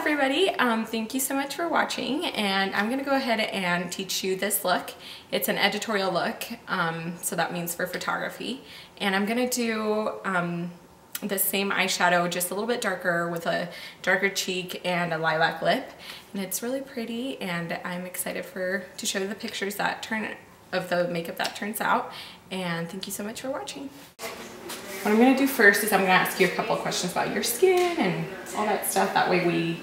everybody, thank you so much for watching, and I'm gonna go ahead and teach you this look. It's an editorial look, so that means for photography, and I'm gonna do the same eyeshadow, just a little bit darker with a darker cheek and a lilac lip, and it's really pretty, and I'm excited to show you the pictures of the makeup that turns out, and thank you so much for watching. What I'm gonna do first is I'm gonna ask you a couple of questions about your skin and all that stuff. That way we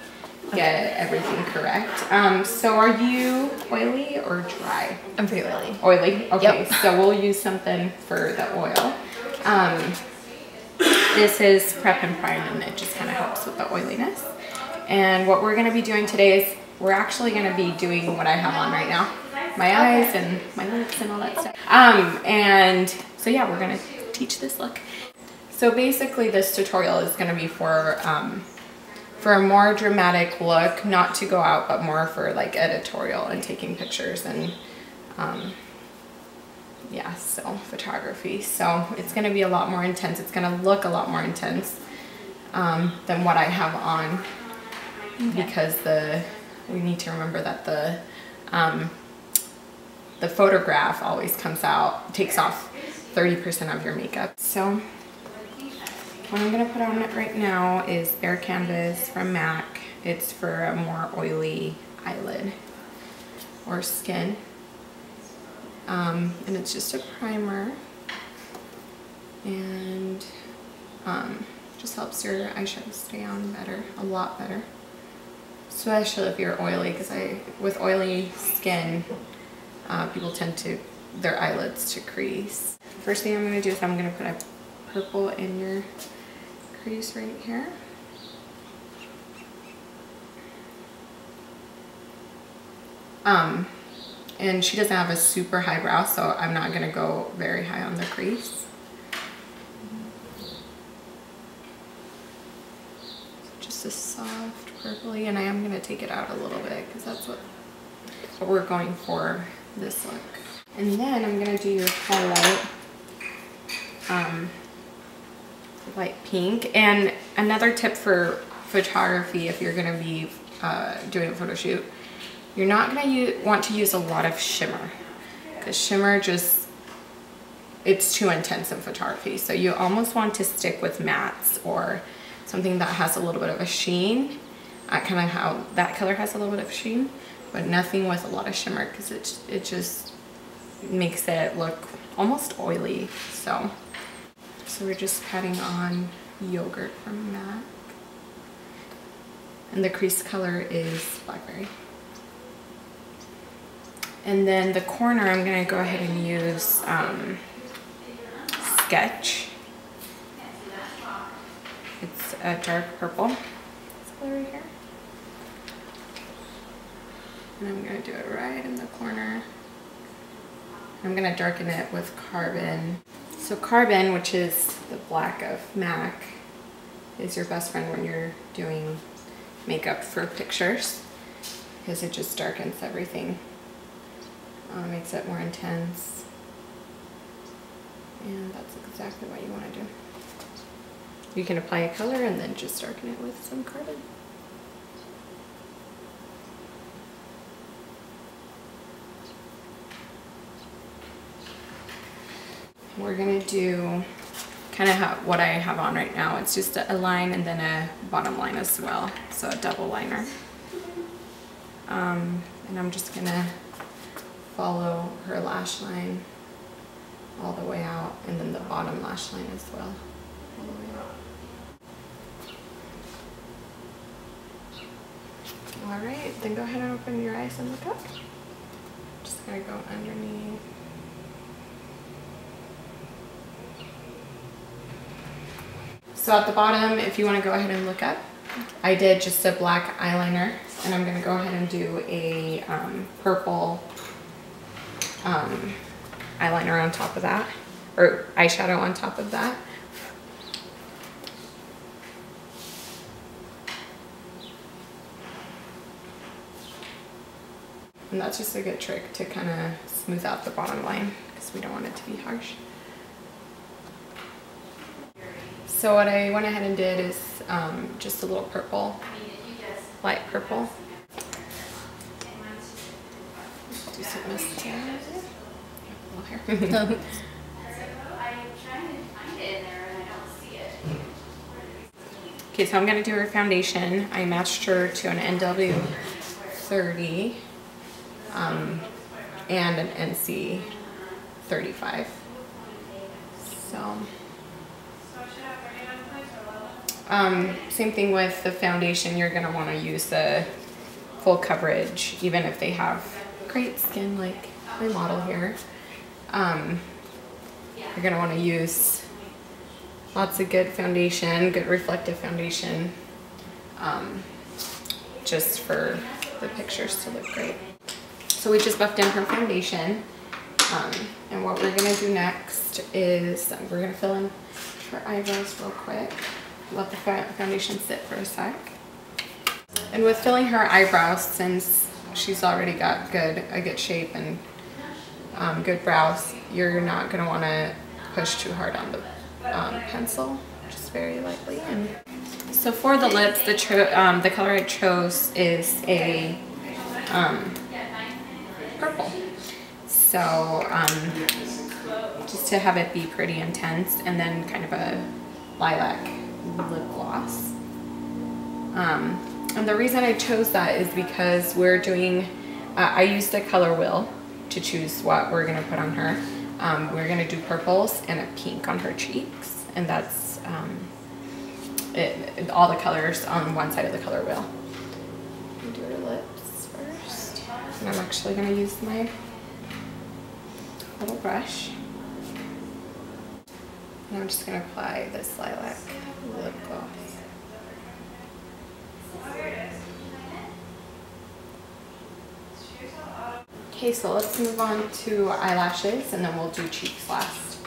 get everything correct. So are you oily or dry? I'm pretty oily. Oily? Okay, yep. So we'll use something for the oil. This is Prep and Prime, and it just kind of helps with the oiliness. And what we're gonna be doing today is we're actually gonna be doing what I have on right now. My eyes and my lips and all that stuff. And so yeah, we're gonna teach this look. So basically this tutorial is going to be for a more dramatic look, not to go out, but more for like editorial and taking pictures and yeah, so photography. So it's going to be a lot more intense. It's going to look a lot more intense than what I have on, because we need to remember that the photograph always takes off 30% of your makeup. So what I'm going to put on it right now is Bare Canvas from MAC. It's for a more oily eyelid or skin. And it's just a primer. And just helps your eyeshadow stay on better, a lot better. Especially if you're oily, because with oily skin, people tend their eyelids to crease. First thing I'm going to do is I'm going to put a purple in your crease right here. And she doesn't have a super high brow, so I'm not going to go very high on the crease. Just a soft purpley, and I am going to take it out a little bit because that's what we're going for this look. And then I'm going to do your highlight. Light pink. And another tip for photography, if you're going to be doing a photo shoot, you're not going to want to use a lot of shimmer, because shimmer it's too intense in photography. So you almost want to stick with mattes or something that has a little bit of a sheen, kind of how that color has a little bit of sheen, but nothing with a lot of shimmer, because it just makes it look almost oily. So we're just patting on Yogurt from MAC. And the crease color is Blackberry. And then the corner, I'm going to go ahead and use Sketch. It's a dark purple. This color right here. And I'm going to do it right in the corner. I'm going to darken it with Carbon. So Carbon, which is the black of MAC, is your best friend when you're doing makeup for pictures, because it just darkens everything. Makes it more intense. And that's exactly what you want to do. You can apply a color and then just darken it with some Carbon. We're going to do kind of what I have on right now. It's just a line and then a bottom line as well, so a double liner. And I'm just going to follow her lash line all the way out, and then the bottom lash line as well, all the way out. Alright, then go ahead and open your eyes and look up. Just going to go underneath. So at the bottom, if you want to go ahead and look up, I did just a black eyeliner, and I'm going to go ahead and do a purple eyeliner on top of that, or eyeshadow on top of that. And that's just a good trick to kind of smooth out the bottom line, because we don't want it to be harsh. So what I went ahead and did is just a little purple light purple. Do some mascara. Oh, here. I'm trying to find it in there and I don't see it. Okay, so I'm gonna do her foundation. I matched her to an NW30 and an NC35. So, same thing with the foundation. You're gonna want to use the full coverage, even if they have great skin like my model here. You're gonna want to use lots of good foundation, good reflective foundation, just for the pictures to look great. So we just buffed in her foundation, and what we're gonna do next is we're gonna fill in her eyebrows real quick. Let the foundation sit for a sec. And with filling her eyebrows, since she's already got a good shape and good brows, you're not gonna want to push too hard on the pencil, just very lightly. And so for the lips, the color I chose is a purple. So just to have it be pretty intense, and then kind of a lilac lip gloss. And the reason I chose that is because we're doing, I used a color wheel to choose what we're gonna put on her. We're gonna do purples and a pink on her cheeks, and that's all the colors on one side of the color wheel. Do her lips first, and I'm actually gonna use my little brush, and I'm just gonna apply this lilac lip gloss. Okay, so let's move on to eyelashes, and then we'll do cheeks last.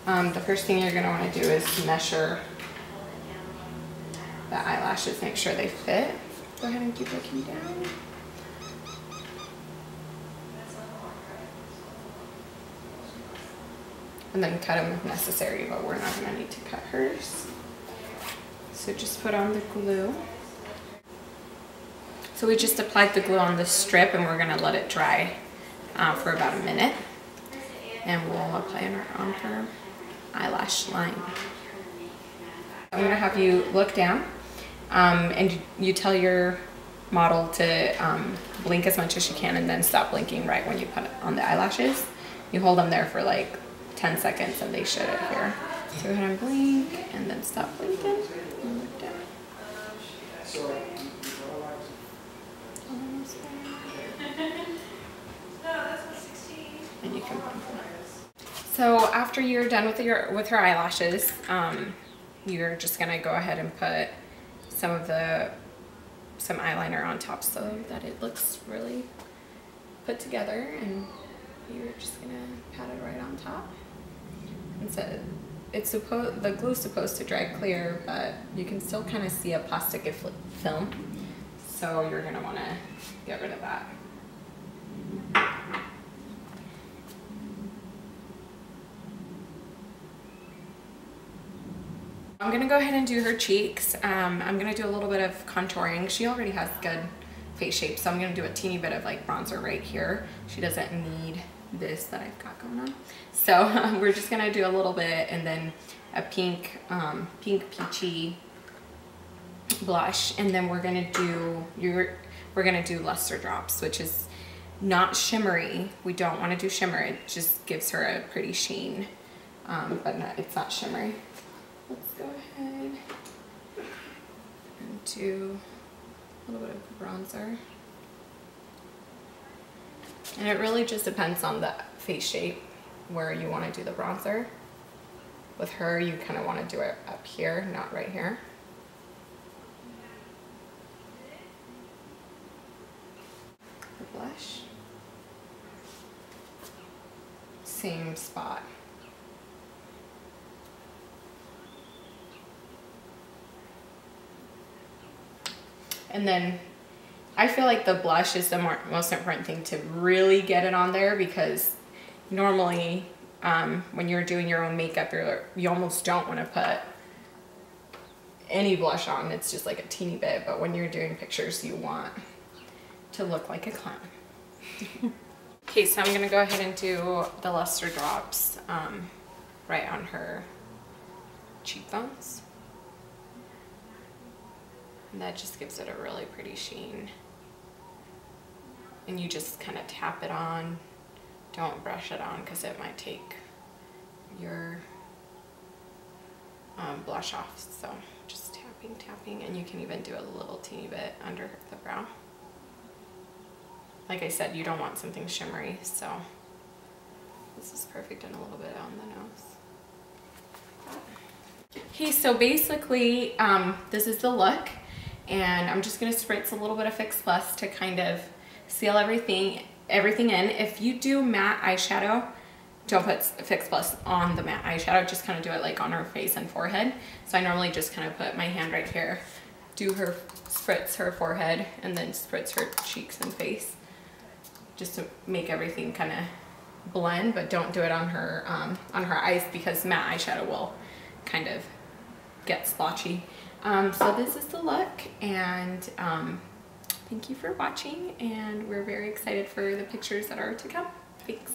The first thing you're going to want to do is measure the eyelashes, make sure they fit. Go ahead and keep looking down. And then cut them if necessary, but we're not going to need to cut hers. So just put on the glue. So we just applied the glue on the strip, and we're gonna let it dry for about a minute. And we'll apply it on her eyelash line. I'm gonna have you look down, and you tell your model to blink as much as you can, and then stop blinking right when you put it on the eyelashes. You hold them there for like 10 seconds and they should adhere. So go ahead and blink, and then stop blinking, and look down. And you can blink. So after you're done with her eyelashes, you're just gonna go ahead and put some eyeliner on top so that it looks really put together, and you're just gonna pat it right on top. And so the glue's supposed to dry clear, but you can still kind of see a plastic film, so you're gonna want to get rid of that. I'm gonna go ahead and do her cheeks. I'm gonna do a little bit of contouring. She already has good face shape, so I'm gonna do a teeny bit of like bronzer right here. She doesn't need this that I've got going on. So we're just gonna do a little bit, and then a pink peachy blush, and then we're gonna do luster drops, which is not shimmery. We don't want to do shimmer. It just gives her a pretty sheen, but it's not shimmery. Let's go ahead and do a little bit of bronzer. And it really just depends on the face shape where you want to do the bronzer. With her, you kind of want to do it up here, not right here. The blush. Same spot. And then I feel like the blush is the most important thing to really get it on there, because normally when you're doing your own makeup, you almost don't want to put any blush on, it's just like a teeny bit, but when you're doing pictures, you want to look like a clown. Okay, so I'm gonna go ahead and do the luster drops right on her cheekbones. And that just gives it a really pretty sheen. And you just kind of tap it on. Don't brush it on because it might take your blush off. So just tapping, tapping, and you can even do a little teeny bit under the brow. Like I said, you don't want something shimmery, so this is perfect, and a little bit on the nose. Okay, so basically this is the look, and I'm just gonna spritz a little bit of Fix Plus to kind of seal everything in. If you do matte eyeshadow, don't put Fix Plus on the matte eyeshadow, just kind of do it like on her face and forehead. So I normally just kind of put my hand right here, spritz her forehead, and then spritz her cheeks and face, just to make everything kind of blend, but don't do it on her eyes because matte eyeshadow will kind of get splotchy. So this is the look, and thank you for watching, and we're very excited for the pictures that are to come. Thanks.